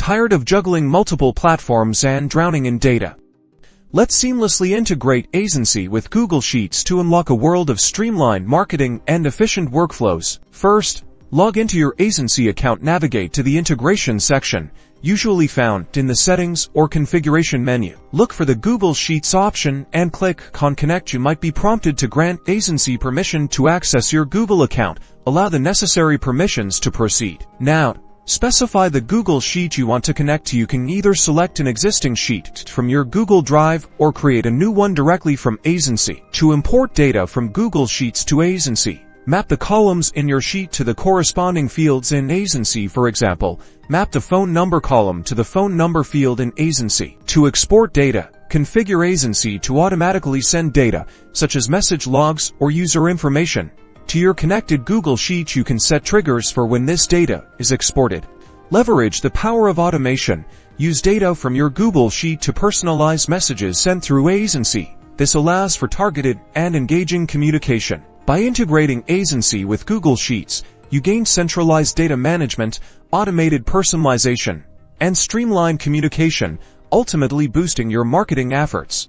Tired of juggling multiple platforms and drowning in data? Let's seamlessly integrate Aisensy with Google Sheets to unlock a world of streamlined marketing and efficient workflows. First, log into your Aisensy account. Navigate to the Integration section, usually found in the Settings or Configuration menu. Look for the Google Sheets option and click on Connect. You might be prompted to grant Aisensy permission to access your Google account. Allow the necessary permissions to proceed. Now, specify the Google Sheet you want to connect to. You can either select an existing sheet from your Google Drive or create a new one directly from Aisensy. To import data from Google Sheets to Aisensy, map the columns in your sheet to the corresponding fields in Aisensy. For example, map the phone number column to the phone number field in Aisensy. To export data, configure Aisensy to automatically send data, such as message logs or user information, to your connected Google Sheet. You can set triggers for when this data is exported. Leverage the power of automation. Use data from your Google Sheet to personalize messages sent through Aisensy. This allows for targeted and engaging communication. By integrating Aisensy with Google Sheets, you gain centralized data management, automated personalization, and streamlined communication, ultimately boosting your marketing efforts.